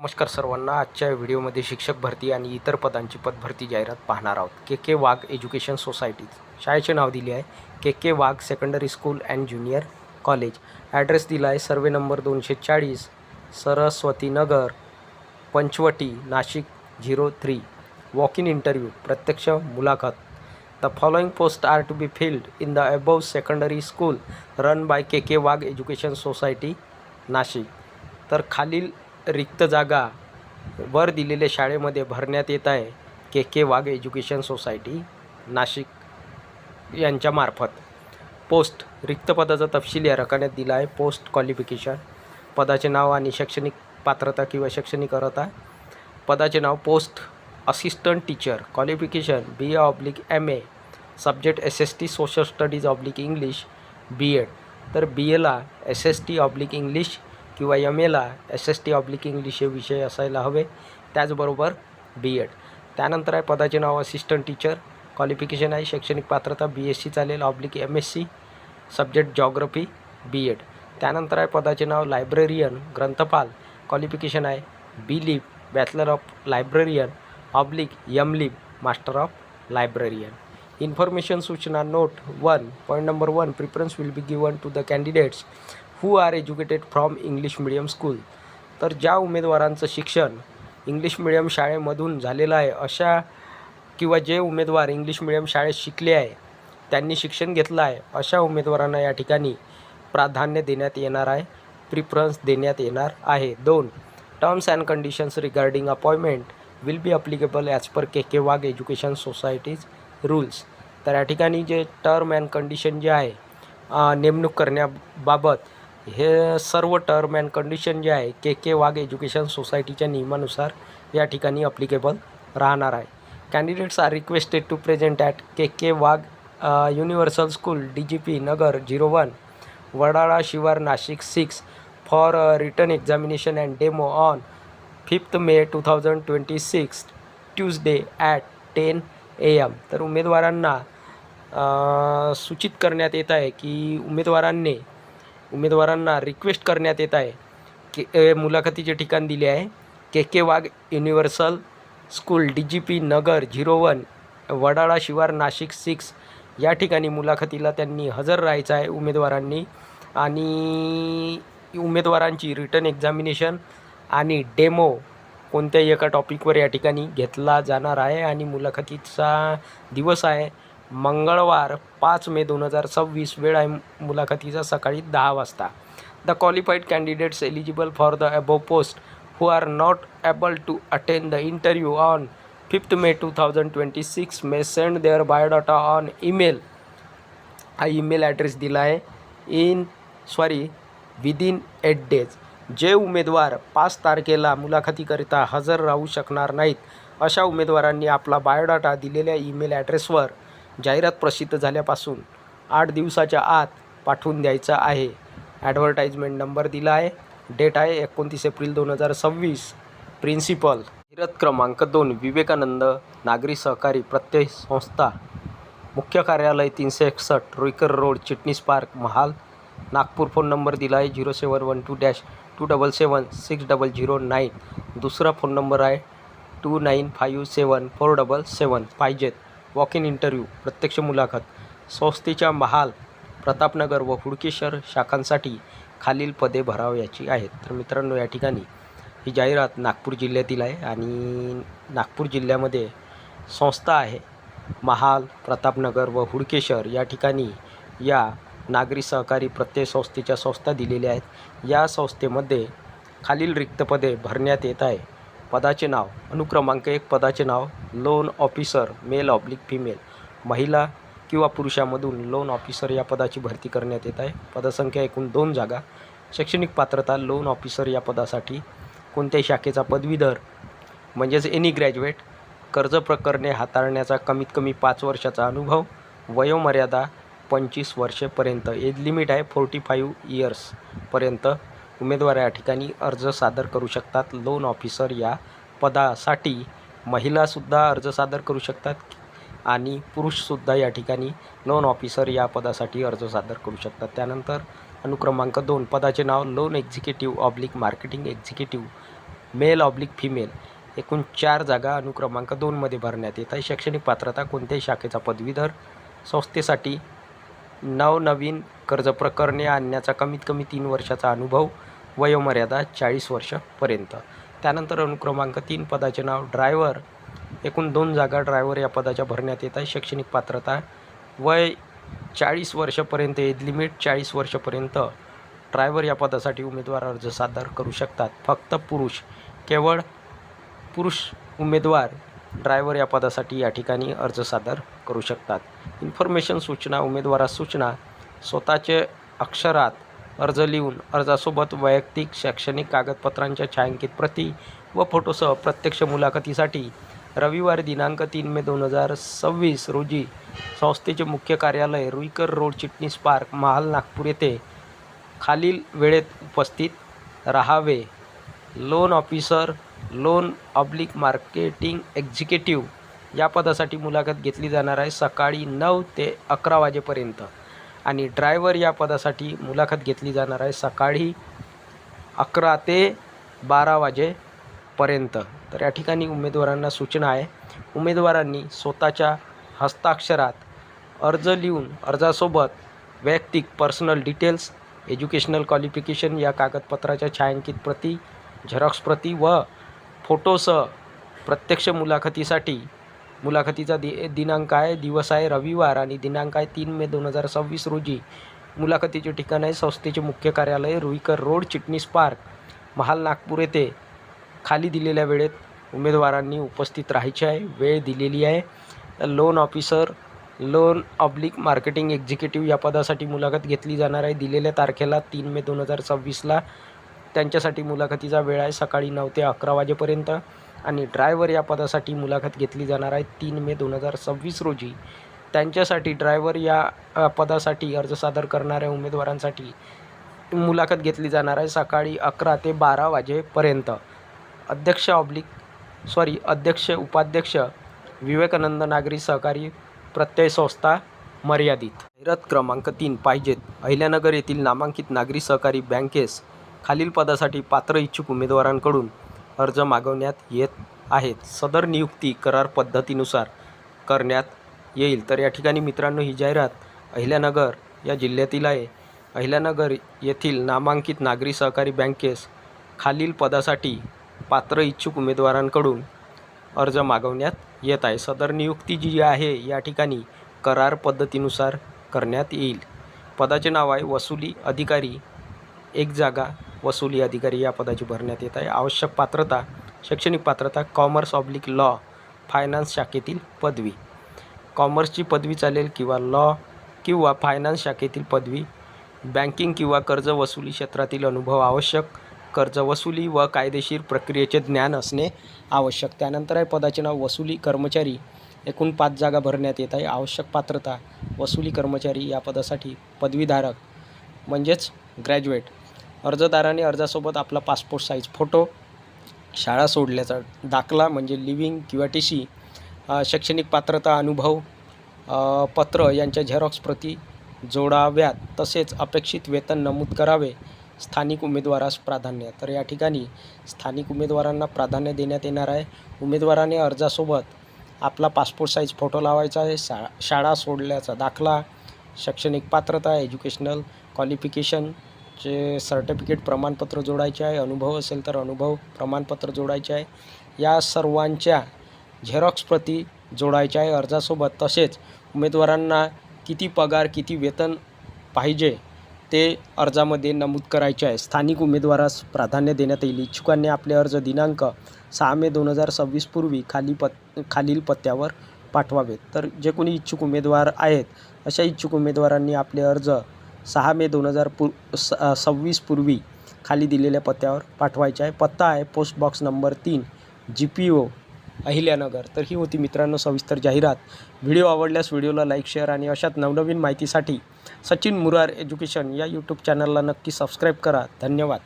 नमस्कार सर्वांना. आजच्या व्हिडिओमध्ये शिक्षक भरती आणि इतर पदांची पदभरती जाहिरात पाहणार आहोत. के वाघ एज्युकेशन सोसायटी शाळेचे नाव दिले आहे K Wagh secondary school and junior college. Address दिला आहे survey number 240 Saraswati Nagar Panchvati Nashik 03. Walk in interview प्रत्यक्ष मुलाखत. The following post are to be filled in the above secondary school run by K Wagh education society Nashik. तर खालील रिक्त जागा वर दिलेल्या शाळेमध्ये भरण्यात येत आहे K Wagh education society Nashik यांच्यामार्फत. पोस्ट रिक्त पदाचा तपशील या रकान्यात दिला आहे. पोस्ट क्वालिफिकेशन पदाचे नाव आणि शैक्षणिक पात्रता किंवा शैक्षणिक अर्हता. पदाचे नाव post assistant teacher. Qualification BA/MA subject SST social studies English BEd. तर BAला SST इंग्लिश किंवा MAला SST इंग्लिश हे विषय असायला हवे. त्याचबरोबर BEd. त्यानंतर आहे पदाचे नाव असिस्टंट टीचर. क्वालिफिकेशन आहे शैक्षणिक पात्रता BSc चालेल MSc सब्जेक्ट जॉग्रफी BEd. त्यानंतर आहे पदाचे नाव लायब्ररियन ग्रंथपाल. क्वालिफिकेशन आहे BLib bachelor of librarian MLib master of librarian. Information सूचना note 1. Point number 1 preference will be given to the candidates who are educated from English medium school. तर ज्या उमेदवारांचं शिक्षण इंग्लिश मिडियम शाळेमधून झालेलं आहे अशा किंवा जे उमेदवार इंग्लिश मिडियम शाळेत शिकले आहे त्यांनी शिक्षण घेतलं आहे अशा उमेदवारांना या ठिकाणी प्राधान्य देण्यात येणार आहे. प्रिफरन्स देण्यात येणार आहे. 2. Terms and conditions regarding appointment will be applicable as per K Wagh education societies rules. तर या ठिकाणी जे टर्म अँड कंडिशन जे आहे नेमणूक करण्याबाबत हे सर्व टर्म अँड कंडिशन जे आहे के वाघ एज्युकेशन सोसायटीच्या नियमानुसार या ठिकाणी अप्लिकेबल राहणार आहे. Candidates are requested to present at K Wagh universal school DGP Nagar 01 Wadala Shivar Nashik 6 for written examination and demo on 5 May 2026 Tuesday at 10 AM. तर उमेदवारांना सूचित करण्यात येत आहे की उमेदवारांना रिक्वेस्ट करण्यात येत आहे की मुलाखतीचे ठिकाण दिले आहे K Wagh universal school DGP Nagar 01 Wadala Shivar Nashik 6 या ठिकाणी मुलाखतीला त्यांनी हजर राहायचं आहे उमेदवारांनी. आणि उमेदवारांची रिटन एक्झामिनेशन आणि डेमो कोणत्याही एका टॉपिकवर या ठिकाणी घेतला जाणार आहे. आणि मुलाखतीचा दिवस आहे मंगळवार 5 May 2026. वेळ आहे मुलाखतीचा सकाळी 10 वाजता. The qualified candidates eligible for the above post who are not able to attend the interview on 5 May 2026 may send their biodata on email. हा ईमेल ॲड्रेस दिला आहे विदिन 8 days. जे उमेदवार 5 तारखेला मुलाखतीकरिता हजर राहू शकणार नाहीत अशा उमेदवारांनी आपला बायोडाटा दिलेल्या ईमेल ॲड्रेसवर जाहिरात प्रसिद्ध झाल्यापासून 8 दिवसाच्या आत पाठवून द्यायचा आहे. ॲडव्हर्टाइजमेंट नंबर दिला आहे. डेट आहे 29 एप्रिल 2026. प्रिन्सिपल. जाहिरात क्रमांक 2 विवेकानंद नागरी सहकारी प्रत्यय संस्था मुख्य कार्यालय 361 रुईकर रोड चिटणीस पार्क महाल नागपूर. फोन नंबर दिला आहे 0712-277-6009. दुसरा फोन नंबर आहे 2957-477. पाहिजेत. वॉक इन इंटरव्ह्यू प्रत्यक्ष मुलाखत. संस्थेच्या महाल प्रतापनगर व हुडकेश्वर शाखांसाठी खालील पदे भरावयाची आहेत. तर मित्रांनो या ठिकाणी ही जाहिरात नागपूर जिल्ह्यातील आहे आणि नागपूर जिल्ह्यामध्ये संस्था आहे महाल प्रतापनगर व हुडकेश्वर या ठिकाणी या नागरी सहकारी प्रत्यय संस्थेच्या संस्था दिलेल्या आहेत. या संस्थेमध्ये खालील रिक्त पदे भरण्यात येत आहे. पदाचे नाव अनुक्रमांक 1 पदाचे नाव लोन ऑफिसर मेल/फिमेल महिला किंवा पुरुषामधून लोन ऑफिसर या पदाची भरती करण्यात येत आहे. पदसंख्या एकूण 2 जागा. शैक्षणिक पात्रता लोन ऑफिसर या पदासाठी कोणत्याही शाखेचा पदवीधर म्हणजेच एनी ग्रॅज्युएट. कर्ज प्रकरणे हाताळण्याचा कमीत कमी 5 वर्षाचा अनुभव. वयोमर्यादा 25 वर्षेपर्यंत. एज लिमिट आहे 45 इयर्सपर्यंत. उमेदवार या ठिकाणी अर्ज सादर करू शकतात. लोन ऑफिसर या पदासाठी महिलासुद्धा अर्ज सादर करू शकतात आणि पुरुषसुद्धा या ठिकाणी लोन ऑफिसर या पदासाठी अर्ज सादर करू शकतात. त्यानंतर अनुक्रमांक 2 पदाचे नाव लोन एक्झिक्युटिव्ह / मार्केटिंग एक्झिक्युटिव्ह मेल/फिमेल एकूण 4 जागा अनुक्रमांक 2मध्ये भरण्यात येत आहे. शैक्षणिक पात्रता कोणत्याही शाखेचा पदवीधर. संस्थेसाठी नवनवीन कर्ज प्रकरणे आणण्याचा कमीत कमी 3 वर्षाचा अनुभव. वयोमर्यादा 40 वर्षापर्यंत. त्यानंतर अनुक्रमांक 3 पदाचे नाव ड्रायव्हर. एकूण 2 जागा ड्रायव्हर या पदाच्या भरण्यात येत आहे. शैक्षणिक पात्रता वय 40 वर्षापर्यंत. एज लिमिट 40 वर्षापर्यंत. ड्रायव्हर या पदासाठी उमेदवार अर्ज सादर करू शकतात. फक्त पुरुष, केवळ पुरुष उमेदवार ड्रायव्हर या पदासाठी या ठिकाणी अर्ज सादर करू शकतात. इन्फॉर्मेशन सूचना. उमेदवारास सूचना. स्वतःचे अक्षरात अर्ज लिहून अर्जासोबत वैयक्तिक शैक्षणिक कागदपत्रांच्या छायांकित प्रती व फोटोसह प्रत्यक्ष मुलाखतीसाठी रविवार दिनांक 3 मे 2026 रोजी संस्थेचे मुख्य कार्यालय रुईकर रोड, चिटणीस पार्क, महाल, नागपूर येथे खालील वेळेत उपस्थित राहावे. लोन ऑफिसर, लोन/मार्केटिंग एक्झिक्युटिव्ह या पदासाठी मुलाखत घेतली जाणार आहे सकाळी 9 ते 11 वाजेपर्यंत. आणि ड्रायव्हर या पदासाठी मुलाखत घेतली जाणार आहे सकाळी 11 ते 12 वाजेपर्यंत. तर या ठिकाणी उमेदवारांना सूचना आहे, उमेदवारांनी स्वतःच्या हस्ताक्षरात अर्ज लिहून अर्जासोबत वैयक्तिक पर्सनल डिटेल्स, एज्युकेशनल क्वालिफिकेशन या कागदपत्राच्या छायांकित प्रती, झेरॉक्स प्रती व फोटोसह प्रत्यक्ष मुलाखतीसाठी मुलाखतीचा दिनांक आहे, दिवस आहे रविवार आणि दिनांक आहे 3 मे 2026 रोजी. मुलाखतीचे ठिकाण आहे संस्थेचे मुख्य कार्यालय रुईकर रोड, चिटणीस पार्क, महाल, नागपूर येथे. खाली दिलेल्या वेळेत उमेदवारांनी उपस्थित राहायचे आहे. वेळ दिलेली आहे. लोन ऑफिसर, लोन/मार्केटिंग एक्झिक्युटिव्ह या पदासाठी मुलाखत घेतली जाणार आहे दिलेल्या तारखेला 3 मे 2026ला. त्यांच्यासाठी मुलाखतीचा वेळ आहे सकाळी 9 ते 11 वाजेपर्यंत. आणि ड्रायव्हर या पदासाठी मुलाखत घेतली जाणार आहे 3 मे 2026 रोजी. त्यांच्यासाठी ड्रायव्हर या पदासाठी अर्ज सादर करणाऱ्या उमेदवारांसाठी मुलाखत घेतली जाणार आहे सकाळी 11 ते 12 वाजेपर्यंत. अध्यक्ष उपाध्यक्ष विवेकानंद नागरी सहकारी प्रत्यय संस्था मर्यादित. जाहिरात क्रमांक 3 पाहिजेत. अहिल्यानगर येथील नामांकित नागरी सहकारी बँकेस खालील पदासाठी पात्र इच्छुक उमेदवारांकडून अर्ज मागवण्यात येत आहेत. सदर नियुक्ती करार पद्धतीनुसार करण्यात येईल. तर या ठिकाणी मित्रांनो ही जाहिरात अहिल्यानगर या जिल्ह्यातील आहे. अहिल्यानगर येथील नामांकित नागरी सहकारी बँकेस खालील पदासाठी पात्र इच्छुक उमेदवारांकडून अर्ज मागवण्यात येत आहे. सदर नियुक्ती जी आहे या ठिकाणी करार पद्धतीनुसार करण्यात येईल. पदाचे नाव आहे वसुली अधिकारी. 1 जागा वसुली अधिकारी या पदाची भरण्यात येत आहे. आवश्यक पात्रता शैक्षणिक पात्रता कॉमर्स/लॉ, फायनान्स शाखेतील पदवी. कॉमर्सची पदवी चालेल किंवा लॉ किंवा फायनान्स शाखेतील पदवी. बँकिंग किंवा कर्ज वसुली क्षेत्रातील अनुभव आवश्यक. कर्ज वसुली व कायदेशीर प्रक्रियेचे ज्ञान असणे आवश्यक. त्यानंतर आहे पदाचे नाव वसुली कर्मचारी. एकूण 5 जागा भरण्यात येत आहे. आवश्यक पात्रता वसुली कर्मचारी या पदासाठी पदवीधारक म्हणजेच ग्रॅज्युएट. अर्जदाराने अर्जासोबत आपला पासपोर्ट साईज फोटो, शाळा सोडल्याचा दाखला म्हणजे लिव्हिंग किंवा TC, शैक्षणिक पात्रता अनुभव पत्र यांच्या झेरॉक्स प्रती जोडाव्यात. तसेच अपेक्षित वेतन नमूद करावे. स्थानिक उमेदवारास प्राधान्य. तर या ठिकाणी स्थानिक उमेदवारांना प्राधान्य देण्यात येणार आहे. उमेदवाराने अर्जासोबत आपला पासपोर्ट साईज फोटो लावायचा आहे, शाळा सोडल्याचा दाखला, शैक्षणिक पात्रता, एज्युकेशनल क्वालिफिकेशनचे सर्टिफिकेट प्रमाणपत्र जोडायचे आहे. अनुभव असेल तर अनुभव प्रमाणपत्र जोडायचे आहे. या सर्वांच्या झेरॉक्स प्रती जोडायच्या आहे अर्जासोबत. तसेच उमेदवारांना किती पगार, किती वेतन पाहिजे ते अर्जामध्ये नमूद करायचे आहे. स्थानिक उमेदवारास प्राधान्य देण्यात येईल. इच्छुकांनी आपले अर्ज दिनांक 6 मे 2026 पूर्वी खालील पत्त्यावर पाठवावेत. तर जे कोणी इच्छुक उमेदवार आहेत अशा इच्छुक उमेदवारांनी आपले अर्ज 6 मे 2026 पूर्वी खाली दिलेल्या पत्त्यावर पाठवायचे आहे. पत्ता आहे post box number 3, GPO Ahilyanagar. तर ही होती मित्रांनो सविस्तर जाहिरात. व्हिडिओ आवडल्यास व्हिडिओला लाईक, शेअर आणि अशाच नवनवीन माहितीसाठी सचिन मुरार एज्युकेशन या यूट्यूब चॅनलला नक्की सबस्क्राईब करा. धन्यवाद.